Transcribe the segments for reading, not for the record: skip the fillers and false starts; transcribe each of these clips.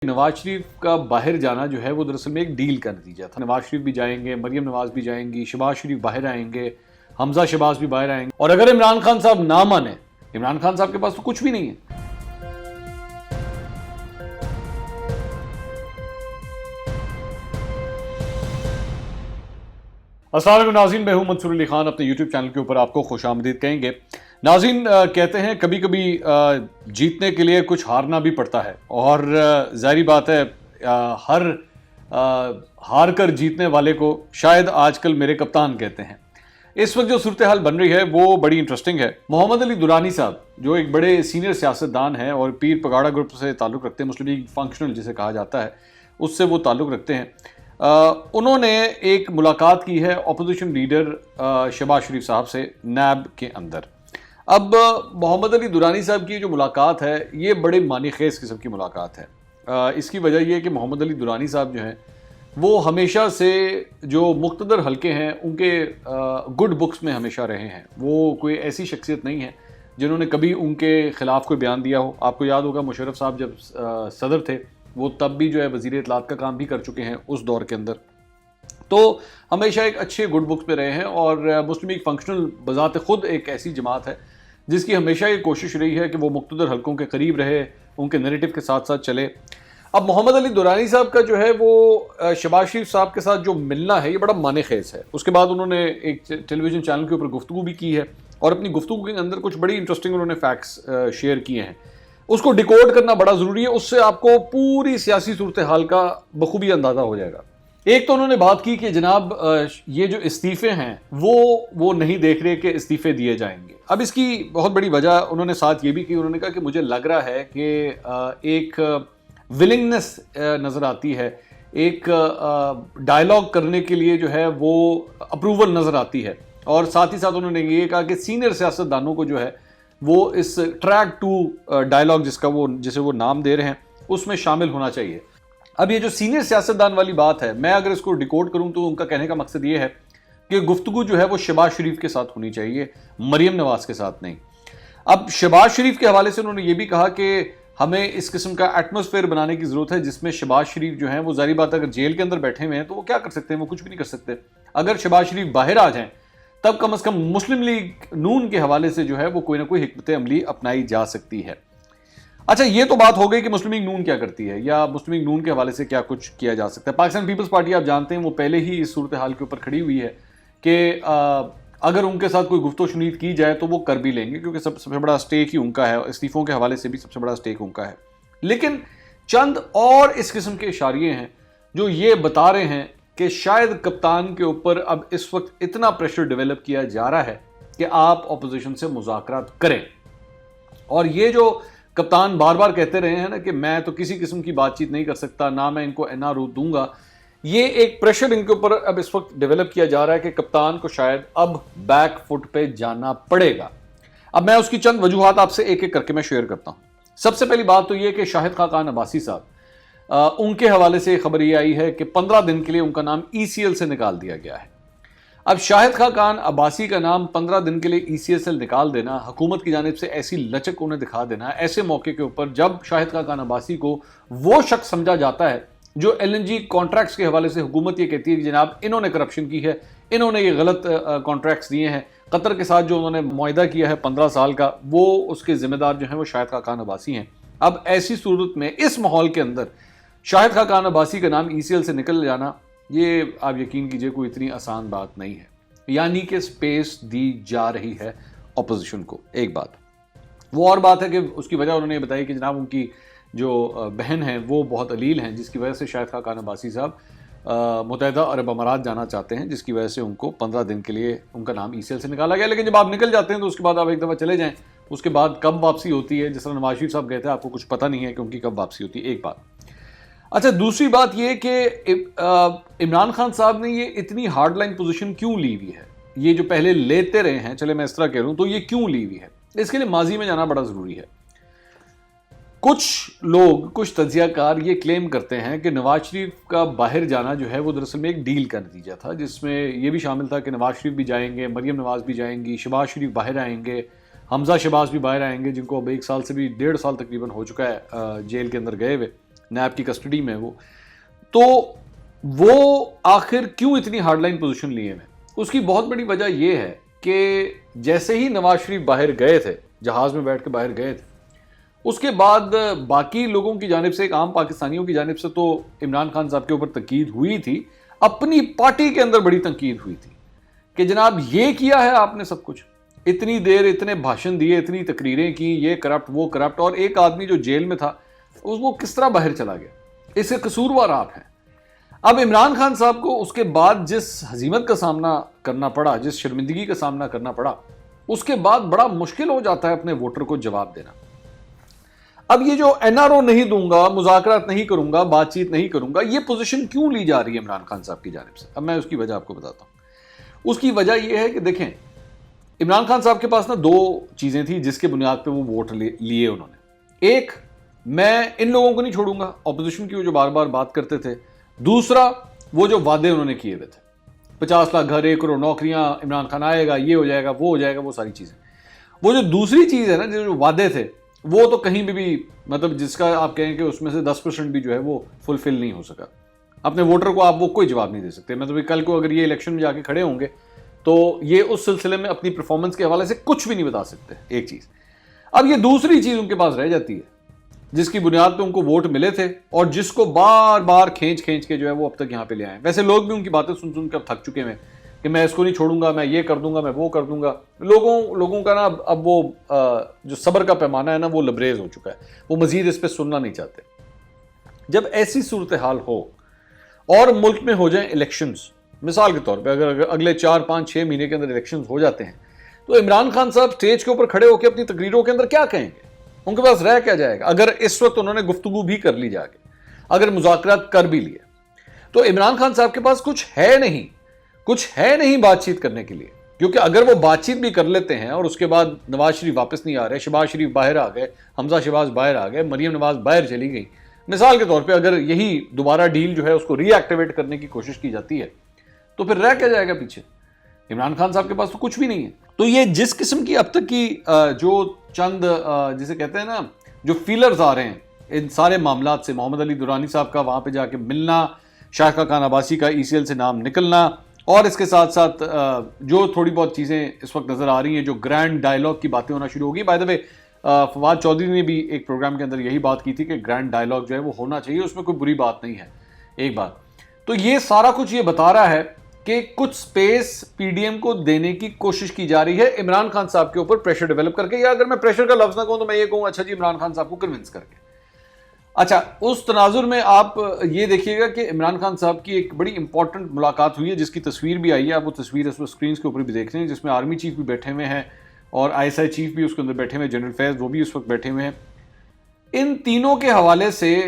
نواز شریف کا باہر جانا جو ہے وہ دراصل میں ایک ڈیل کا نتیجہ تھا. نواز شریف بھی جائیں گے, مریم نواز بھی جائیں گی, شہباز شریف باہر آئیں گے, حمزہ شہباز بھی باہر آئیں گے. اور اگر عمران خان صاحب نہ مانیں, عمران خان صاحب کے پاس تو کچھ بھی نہیں ہے. السلام علیکم ناظرین, میں ہوں منصور علی خان, اپنے یوٹیوب چینل کے اوپر آپ کو خوش آمدید کہیں گے. ناظرین, کہتے ہیں کبھی کبھی جیتنے کے لیے کچھ ہارنا بھی پڑتا ہے, اور ظاہری بات ہے ہر ہار کر جیتنے والے کو شاید آج کل میرے کپتان کہتے ہیں. اس وقت جو صورتحال بن رہی ہے وہ بڑی انٹرسٹنگ ہے. محمد علی درانی صاحب جو ایک بڑے سینئر سیاستدان ہیں اور پیر پگاڑا گروپ سے تعلق رکھتے ہیں, مسلم لیگ فنکشنل جسے کہا جاتا ہے, اس سے وہ تعلق رکھتے ہیں. انہوں نے ایک ملاقات کی ہے اپوزیشن لیڈر شہباز شریف صاحب سے نیب کے اندر. اب محمد علی درانی صاحب کی جو ملاقات ہے یہ بڑے معنی خیز قسم کی ملاقات ہے. اس کی وجہ یہ ہے کہ محمد علی درانی صاحب جو ہیں وہ ہمیشہ سے جو مقتدر حلقے ہیں ان کے گڈ بکس میں ہمیشہ رہے ہیں. وہ کوئی ایسی شخصیت نہیں ہے جنہوں نے کبھی ان کے خلاف کوئی بیان دیا ہو. آپ کو یاد ہوگا مشرف صاحب جب صدر تھے وہ تب بھی جو ہے وزیر اطلاعات کا کام بھی کر چکے ہیں اس دور کے اندر. تو ہمیشہ ایک اچھے گڈ بکس پہ رہے ہیں, اور مسلم لیگ فنکشنل بذات خود ایک ایسی جماعت ہے جس کی ہمیشہ یہ کوشش رہی ہے کہ وہ مقتدر حلقوں کے قریب رہے, ان کے نیریٹو کے ساتھ ساتھ چلے. اب محمد علی درانی صاحب کا جو ہے وہ شہباز شریف صاحب کے ساتھ جو ملنا ہے یہ بڑا معنی خیز ہے. اس کے بعد انہوں نے ایک ٹیلی ویژن چینل کے اوپر گفتگو بھی کی ہے, اور اپنی گفتگو کے اندر کچھ بڑی انٹرسٹنگ انہوں نے فیکٹس شیئر کیے ہیں. اس کو ڈیکوڈ کرنا بڑا ضروری ہے, اس سے آپ کو پوری سیاسی صورتحال کا بخوبی اندازہ ہو جائے گا. ایک تو انہوں نے بات کی کہ جناب یہ جو استعفے ہیں وہ نہیں دیکھ رہے کہ استعفے دیے جائیں گے. اب اس کی بہت بڑی وجہ انہوں نے ساتھ یہ بھی کی, انہوں نے کہا کہ مجھے لگ رہا ہے کہ ایک ولنگنس نظر آتی ہے, ایک ڈائلاگ کرنے کے لیے جو ہے وہ اپروول نظر آتی ہے. اور ساتھ ہی ساتھ انہوں نے یہ کہا کہ سینئر سیاستدانوں کو جو ہے وہ اس ٹریک ٹو ڈائلاگ جسے وہ نام دے رہے ہیں اس میں شامل ہونا چاہیے. اب یہ جو سینئر سیاستدان والی بات ہے, میں اگر اس کو ڈیکوڈ کروں تو ان کا کہنے کا مقصد یہ ہے کہ گفتگو جو ہے وہ شہباز شریف کے ساتھ ہونی چاہیے, مریم نواز کے ساتھ نہیں. اب شہباز شریف کے حوالے سے انہوں نے یہ بھی کہا کہ ہمیں اس قسم کا ایٹماسفیئر بنانے کی ضرورت ہے جس میں شہباز شریف جو ہیں وہ ظاہری بات اگر جیل کے اندر بیٹھے ہوئے ہیں تو وہ کیا کر سکتے ہیں, وہ کچھ بھی نہیں کر سکتے. اگر شہباز شریف باہر آ جائیں تب کم از کم مسلم لیگ نون کے حوالے سے جو ہے وہ کوئی نہ کوئی حکمت عملی اپنائی جا سکتی ہے. اچھا, یہ تو بات ہو گئی کہ مسلم لیگ نون کیا کرتی ہے یا مسلم لیگ نون کے حوالے سے کیا کچھ کیا جا سکتا ہے. پاکستان پیپلز پارٹی آپ جانتے ہیں وہ پہلے ہی اس صورتحال کے اوپر کھڑی ہوئی ہے کہ اگر ان کے ساتھ کوئی گفت و شنید کی جائے تو وہ کر بھی لیں گے, کیونکہ سب سے بڑا سٹیک ہی ان کا ہے, استعفوں کے حوالے سے بھی سب سے بڑا سٹیک ان کا ہے. لیکن چند اور اس قسم کے اشاریے ہیں جو یہ بتا رہے ہیں کہ شاید کپتان کے اوپر اب اس وقت اتنا پریشر ڈیولپ کیا جا رہا ہے کہ آپ اپوزیشن سے مذاکرات کریں. اور یہ جو کپتان بار بار کہتے رہے ہیں نا کہ میں تو کسی قسم کی بات چیت نہیں کر سکتا, نہ میں ان کو این آر او دوں گا, یہ ایک پریشر ان کے اوپر اب اس وقت ڈیولپ کیا جا رہا ہے کہ کپتان کو شاید اب بیک فٹ پہ جانا پڑے گا. اب میں اس کی چند وجوہات آپ سے ایک ایک کر کے میں شیئر کرتا ہوں. سب سے پہلی بات تو یہ کہ شاہد خاقان عباسی صاحب ان کے حوالے سے خبر یہ آئی ہے کہ 15 دن کے لیے ان کا نام ای سی ایل سے نکال دیا گیا ہے. اب شاہد خاقان عباسی کا نام 15 دن کے لیے ای سی ایل سے نکال دینا, حکومت کی جانب سے ایسی لچک انہیں دکھا دینا ایسے موقع کے اوپر جب شاہد خاقان عباسی کو وہ شخص سمجھا جاتا ہے جو ایل این جی کانٹریکٹس کے حوالے سے حکومت یہ کہتی ہے کہ جناب انہوں نے کرپشن کی ہے, انہوں نے یہ غلط کانٹریکٹس دیے ہیں, قطر کے ساتھ جو انہوں نے معاہدہ کیا ہے 15 سال کا وہ اس کے ذمہ دار جو ہیں وہ شاہد خاقان عباسی ہیں. اب ایسی صورت میں اس ماحول کے اندر شاہد خاقان عباسی کا نام ای سی ایل سے نکل جانا یہ آپ یقین کیجئے کوئی اتنی آسان بات نہیں ہے. یعنی کہ سپیس دی جا رہی ہے اپوزیشن کو. ایک بات وہ اور بات ہے کہ اس کی وجہ انہوں نے بتائی کہ جناب ان کی جو بہن ہیں وہ بہت علیل ہیں, جس کی وجہ سے شاہد خاقان عباسی صاحب متحدہ عرب امارات جانا چاہتے ہیں, جس کی وجہ سے ان کو 15 دن کے لیے ان کا نام ای سی ایل سے نکالا گیا. لیکن جب آپ نکل جاتے ہیں تو اس کے بعد آپ ایک دفعہ چلے جائیں, اس کے بعد کب واپسی ہوتی ہے, جس طرح نواز شریف صاحب کہتے ہیں آپ کو کچھ پتہ نہیں ہے کہ ان کی کب واپسی ہوتی ہے. ایک بات. اچھا, دوسری بات یہ کہ عمران خان صاحب نے یہ اتنی ہارڈ لائن پوزیشن کیوں لی ہوئی ہے, یہ جو پہلے لیتے رہے ہیں, چلے میں اس طرح کہہ رہا ہوں, تو یہ کیوں لی ہوئی ہے, اس کے لیے ماضی میں جانا بڑا ضروری ہے. کچھ لوگ, کچھ تجزیہ کار یہ کلیم کرتے ہیں کہ نواز شریف کا باہر جانا جو ہے وہ دراصل میں ایک ڈیل کا نتیجہ تھا, جس میں یہ بھی شامل تھا کہ نواز شریف بھی جائیں گے, مریم نواز بھی جائیں گی, شہباز شریف باہر آئیں گے, حمزہ شہباز بھی باہر آئیں گے, جن کو اب 1 سال سے بھی 1.5 سال تقریباً ہو چکا ہے جیل کے اندر گئے ہوئے. نیب کی کسٹڈی میں وہ. تو وہ آخر کیوں اتنی ہارڈ لائن پوزیشن لیے میں؟ اس کی بہت بڑی وجہ یہ ہے کہ جیسے ہی نواز شریف باہر گئے تھے, جہاز میں بیٹھ کے باہر گئے تھے, اس کے بعد باقی لوگوں کی جانب سے, ایک عام پاکستانیوں کی جانب سے تو عمران خان صاحب کے اوپر تنقید ہوئی تھی, اپنی پارٹی کے اندر بڑی تنقید ہوئی تھی کہ جناب یہ کیا ہے آپ نے سب کچھ, اتنی دیر اتنے بھاشن دیے, اتنی تقریریں کی, یہ کرپٹ وہ کرپٹ, اور ایک آدمی جو جیل میں تھا وہ کس طرح باہر چلا گیا, اس کے قصوروار آپ ہیں. اب عمران خان صاحب کو اس کے بعد جس ہزیمت کا سامنا کرنا پڑا, جس شرمندگی کا سامنا کرنا پڑا, اس کے بعد بڑا مشکل ہو جاتا ہے اپنے ووٹر کو جواب دینا. اب یہ جو NRO نہیں دوں گا, مذاکرات نہیں کروں گا, بات چیت نہیں کروں گا, یہ پوزیشن کیوں لی جا رہی ہے عمران خان صاحب کی جانب سے؟ اب میں اس کی وجہ آپ کو بتاتا ہوں. اس کی وجہ یہ ہے کہ دیکھیں, عمران خان صاحب کے پاس نا دو چیزیں تھیں جس کے بنیاد پہ وہ ووٹ لیے انہوں نے. ایک, میں ان لوگوں کو نہیں چھوڑوں گا اپوزیشن کی, وہ جو بار بار بات کرتے تھے. دوسرا, وہ جو وعدے انہوں نے کیے ہوئے تھے, 50 لاکھ گھر, 1 کروڑ نوکریاں, عمران خان آئے گا, یہ ہو جائے گا, وہ ہو جائے گا, وہ ساری چیزیں. وہ جو دوسری چیز ہے نا, جو وعدے تھے, وہ تو کہیں بھی مطلب جس کا آپ کہیں کہ اس میں سے 10% بھی جو ہے وہ فلفل نہیں ہو سکا. اپنے ووٹر کو آپ وہ کوئی جواب نہیں دے سکتے. مطلب کل کو اگر یہ الیکشن میں جا کے کھڑے ہوں گے تو یہ اس سلسلے میں اپنی پرفارمنس کے حوالے سے کچھ بھی نہیں بتا سکتے, ایک چیز. اب یہ دوسری چیز ان کے پاس رہ جاتی ہے جس کی بنیاد پہ ان کو ووٹ ملے تھے, اور جس کو بار بار کھینچ کے جو ہے وہ اب تک یہاں پہ لے آئے. ویسے لوگ بھی ان کی باتیں سن کے اب تھک چکے ہیں کہ میں اس کو نہیں چھوڑوں گا, میں یہ کر دوں گا, میں وہ کر دوں گا. لوگوں کا نا اب وہ جو صبر کا پیمانہ ہے نا, وہ لبریز ہو چکا ہے, وہ مزید اس پہ سننا نہیں چاہتے. جب ایسی صورتحال ہو اور ملک میں ہو جائیں الیکشنز, مثال کے طور پہ اگر اگلے 4, 5, 6 مہینے کے اندر الیکشنز ہو جاتے ہیں, تو عمران خان صاحب سٹیج کے اوپر کھڑے ہو کے اپنی تقریروں کے اندر کیا کہیں گے؟ ان کے پاس رہ کیا جائے گا؟ اگر اس وقت انہوں نے گفتگو بھی کر لی جا کے, اگر مذاکرات کر بھی لیے, تو عمران خان صاحب کے پاس کچھ ہے نہیں بات چیت کرنے کے لیے. کیونکہ اگر وہ بات چیت بھی کر لیتے ہیں اور اس کے بعد نواز شریف واپس نہیں آ رہے, شہباز شریف باہر آ گئے, حمزہ شہباز باہر آ گئے, مریم نواز باہر چلی گئی, مثال کے طور پہ اگر یہی دوبارہ ڈیل جو ہے اس کو ری ایکٹیویٹ کرنے کی کوشش کی جاتی ہے, تو پھر رہ کیا جائے گا پیچھے؟ عمران خان صاحب کے پاس تو کچھ بھی نہیں ہے. تو یہ جس قسم کی اب تک کی جو چند جسے کہتے ہیں نا جو فیلرز آ رہے ہیں ان سارے معاملات سے, محمد علی درانی صاحب کا وہاں پہ جا کے ملنا, شائقہ خان عباسی کا ECL سے نام نکلنا, اور اس کے ساتھ ساتھ جو تھوڑی بہت چیزیں اس وقت نظر آ رہی ہیں, جو گرینڈ ڈائلاگ کی باتیں ہونا شروع ہوگی. بائی دا وے, فواد چودھری نے بھی ایک پروگرام کے اندر یہی بات کی تھی کہ گرینڈ ڈائلاگ جو ہے وہ ہونا چاہیے, اس میں کوئی بری بات نہیں ہے. ایک بات تو یہ سارا کچھ یہ بتا رہا ہے کہ کچھ سپیس PDM کو دینے کی کوشش کی جا رہی ہے عمران خان صاحب کے اوپر پریشر ڈیولپ کر کے, یا اگر میں پریشر کا لفظ نہ کہوں تو میں یہ کہوں اچھا جی عمران خان صاحب کو کنونس کر کے. اچھا, اس تناظر میں آپ یہ دیکھیے گا کہ عمران خان صاحب کی ایک بڑی امپورٹنٹ ملاقات ہوئی ہے جس کی تصویر بھی آئی ہے, آپ وہ تصویر اس سکرینز کے اوپر بھی دیکھ رہے ہیں, جس میں آرمی چیف بھی بیٹھے ہوئے ہیں اور ISI چیف بھی اس کے اندر بیٹھے ہوئے ہیں, جنرل فیض وہ بھی اس وقت بیٹھے ہوئے ہیں. ان تینوں کے حوالے سے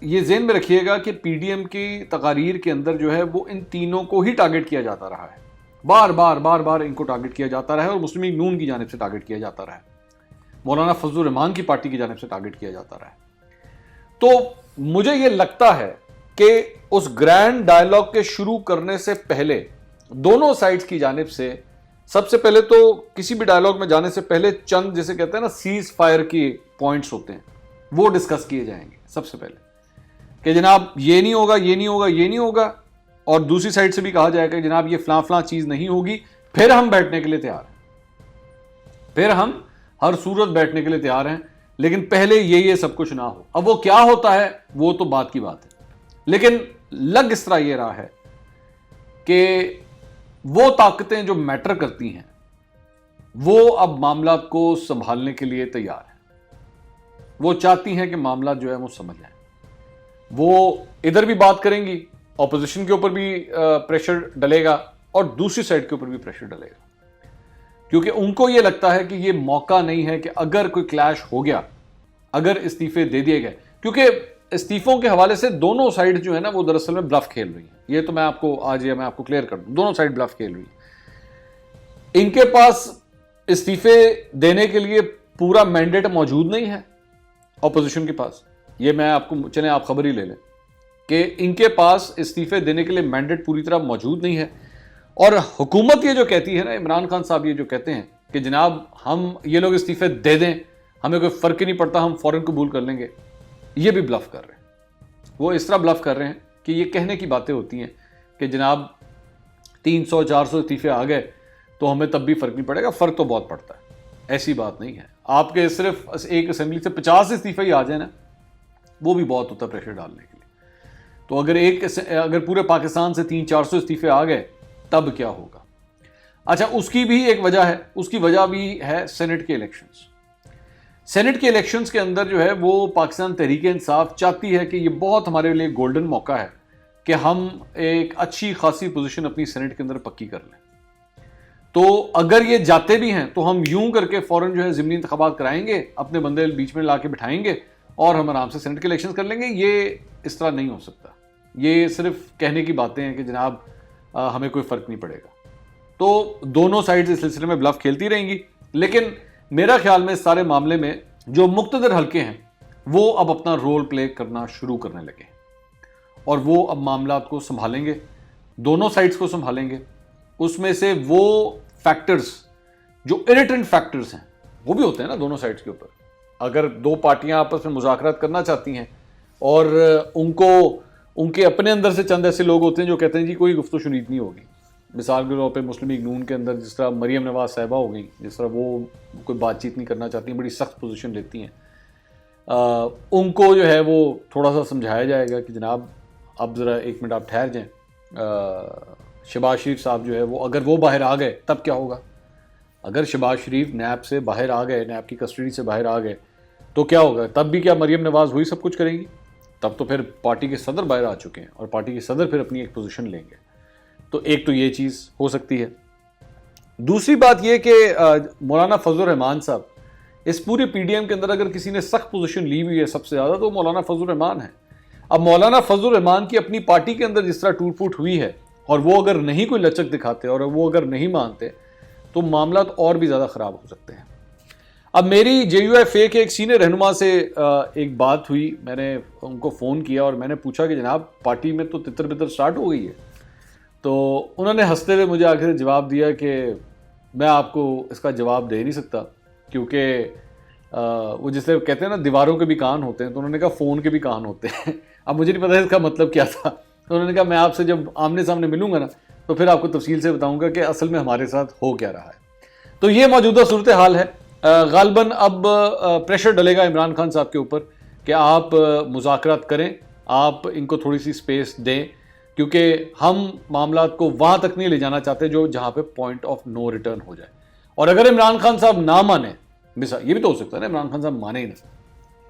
یہ ذہن میں رکھیے گا کہ PDM کی تقاریر کے اندر جو ہے وہ ان تینوں کو ہی ٹارگٹ کیا جاتا رہا ہے, بار بار ان کو ٹارگٹ کیا جاتا رہا ہے, اور مسلم لیگ نون کی جانب سے ٹارگٹ کیا جاتا رہا ہے, مولانا فضل الرحمان کی پارٹی کی جانب سے ٹارگٹ کیا جاتا رہا ہے. تو مجھے یہ لگتا ہے کہ اس گرینڈ ڈائلاگ کے شروع کرنے سے پہلے دونوں سائڈز کی جانب سے سب سے پہلے تو کسی بھی ڈائلاگ میں جانے سے پہلے چند جسے کہتے ہیں نا سیز فائر کی پوائنٹس ہوتے ہیں, وہ ڈسکس کیے جائیں گے سب سے پہلے, کہ جناب یہ نہیں ہوگا, یہ نہیں ہوگا, یہ نہیں ہوگا, اور دوسری سائڈ سے بھی کہا جائے گا کہ جناب یہ فلاں چیز نہیں ہوگی, پھر ہم بیٹھنے کے لیے تیار ہیں, پھر ہم ہر صورت بیٹھنے کے لیے تیار ہیں, لیکن پہلے یہ سب کچھ نہ ہو. اب وہ کیا ہوتا ہے وہ تو بات کی بات ہے, لیکن لگ اس طرح یہ رہا ہے کہ وہ طاقتیں جو میٹر کرتی ہیں وہ اب معاملات کو سنبھالنے کے لیے تیار ہیں, وہ چاہتی ہیں کہ معاملات جو ہے وہ سمجھ جائیں. وہ ادھر بھی بات کریں گی, اپوزیشن کے اوپر بھی پریشر ڈلے گا اور دوسری سائڈ کے اوپر بھی پریشر ڈلے گا, کیونکہ ان کو یہ لگتا ہے کہ یہ موقع نہیں ہے کہ اگر کوئی کلیش ہو گیا, اگر استعفے دے دیے گئے, کیونکہ استعفوں کے حوالے سے دونوں سائڈ جو ہے نا وہ دراصل میں بلف کھیل رہی ہیں. یہ تو میں آپ کو آج میں آپ کو کلیئر کر دوں, دونوں سائڈ بلف کھیل رہی ہیں. ان کے پاس استعفے دینے کے لیے پورا مینڈیٹ موجود نہیں ہے اپوزیشن کے پاس, یہ میں آپ کو چلیں آپ خبر ہی لے لیں کہ ان کے پاس استعفے دینے کے لیے مینڈیٹ پوری طرح موجود نہیں ہے. اور حکومت یہ جو کہتی ہے نا, عمران خان صاحب یہ جو کہتے ہیں کہ جناب ہم یہ لوگ استعفے دے دیں, ہمیں کوئی فرق ہی نہیں پڑتا, ہم فوراً قبول کر لیں گے, یہ بھی بلف کر رہے ہیں. وہ اس طرح بلف کر رہے ہیں کہ یہ کہنے کی باتیں ہوتی ہیں کہ جناب 300-400 استعفے آ گئے تو ہمیں تب بھی فرق نہیں پڑے گا. فرق تو بہت پڑتا ہے. ایسی بات نہیں ہے. آپ کے صرف ایک اسمبلی سے 50 استعفے ہی آ جائیں نا, وہ بھی بہت ہوتا ہے پریشر ڈالنے کے لیے. تو اگر پورے پاکستان سے 300-400 استعفے آ گئے تب کیا ہوگا. اچھا, اس کی بھی ایک وجہ ہے. اس کی وجہ بھی ہے سینٹ کے الیکشنز. سینٹ کے الیکشنز کے اندر جو ہے وہ پاکستان تحریک انصاف چاہتی ہے کہ یہ بہت ہمارے لیے گولڈن موقع ہے کہ ہم ایک اچھی خاصی پوزیشن اپنی سینٹ کے اندر پکی کر لیں. تو اگر یہ جاتے بھی ہیں تو ہم یوں کر کے فوراً جو ہے ضمنی انتخابات کرائیں گے, اپنے بندے بیچ میں لا کے بٹھائیں گے اور ہم آرام سے سینٹ کے الیکشنز کر لیں گے. یہ اس طرح نہیں ہو سکتا. یہ صرف کہنے کی باتیں ہیں کہ جناب ہمیں کوئی فرق نہیں پڑے گا. تو دونوں سائڈز اس سلسلے میں بلف کھیلتی رہیں گی. لیکن میرا خیال میں اس سارے معاملے میں جو مقتدر حلقے ہیں وہ اب اپنا رول پلے کرنا شروع کرنے لگے ہیں اور وہ اب معاملات کو سنبھالیں گے, دونوں سائڈز کو سنبھالیں گے. اس میں سے وہ فیکٹرز جو اریٹنٹ فیکٹرز ہیں وہ بھی ہوتے ہیں نا دونوں سائڈز کے اوپر. اگر دو پارٹیاں آپس میں مذاکرات کرنا چاہتی ہیں اور ان کے اپنے اندر سے چند ایسے لوگ ہوتے ہیں جو کہتے ہیں جی کوئی گفتگو شنید نہیں ہوگی. مثال کے طور پہ مسلم لیگ نون کے اندر جس طرح مریم نواز صاحبہ ہو گئیں, جس طرح وہ کوئی بات چیت نہیں کرنا چاہتی ہیں, بڑی سخت پوزیشن لیتی ہیں. ان کو جو ہے وہ تھوڑا سا سمجھایا جائے گا کہ جناب اب ذرا 1 منٹ آپ ٹھہر جائیں. شہباز شریف صاحب جو ہے وہ اگر وہ باہر آ گئے تب کیا ہوگا. اگر شہباز شریف نیب سے باہر آ گئے, نیب کی کسٹڈی سے باہر آ گئے تو کیا ہوگا. تب بھی کیا مریم نواز وہی سب کچھ کریں گی. تب تو پھر پارٹی کے صدر باہر آ چکے ہیں اور پارٹی کے صدر پھر اپنی ایک پوزیشن لیں گے. تو ایک تو یہ چیز ہو سکتی ہے. دوسری بات یہ کہ مولانا فضل الرحمان صاحب اس پورے پی ڈی ایم کے اندر اگر کسی نے سخت پوزیشن لی ہوئی ہے سب سے زیادہ تو مولانا فضل الرحمان ہے. اب مولانا فضل الرحمان کی اپنی پارٹی کے اندر جس طرح ٹوٹ پھوٹ ہوئی ہے اور وہ اگر نہیں کوئی لچک دکھاتے اور وہ اگر نہیں مانتے تو معاملات اور بھی زیادہ خراب ہو سکتے ہیں. اب میری جے یو ایف اے کے ایک سینئر رہنما سے ایک بات ہوئی. میں نے ان کو فون کیا اور میں نے پوچھا کہ جناب پارٹی میں تو تتر بتر سٹارٹ ہو گئی ہے. تو انہوں نے ہنستے ہوئے مجھے آخر جواب دیا کہ میں آپ کو اس کا جواب دے نہیں سکتا کیونکہ وہ جسے کہتے ہیں نا دیواروں کے بھی کان ہوتے ہیں, تو انہوں نے کہا فون کے بھی کان ہوتے ہیں. اب مجھے نہیں پتا اس کا مطلب کیا تھا. انہوں نے کہا میں آپ سے جب آمنے سامنے ملوں گا نا تو پھر آپ کو تفصیل سے بتاؤں گا کہ اصل میں ہمارے ساتھ ہو کیا رہا ہے. تو یہ موجودہ صورتحال ہے. غالباً اب پریشر ڈلے گا عمران خان صاحب کے اوپر کہ آپ مذاکرات کریں, آپ ان کو تھوڑی سی سپیس دیں, کیونکہ ہم معاملات کو وہاں تک نہیں لے جانا چاہتے جہاں پہ پوائنٹ آف نو ریٹرن ہو جائے. اور اگر عمران خان صاحب نہ مانیں, یہ بھی تو ہو سکتا ہے نا عمران خان صاحب مانے ہی نہ,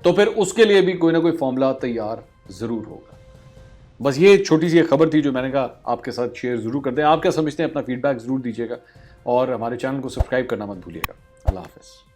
تو پھر اس کے لیے بھی کوئی نہ کوئی فارمولہ تیار ضرور ہوگا. بس یہ چھوٹی سی ایک خبر تھی جو میں نے کہا آپ کے ساتھ شیئر ضرور کر دیں. آپ کیا سمجھتے ہیں اپنا فیڈ بیک ضرور دیجیے گا اور ہمارے چینل کو سبسکرائب کرنا مت بھولیے گا. اللہ حافظ.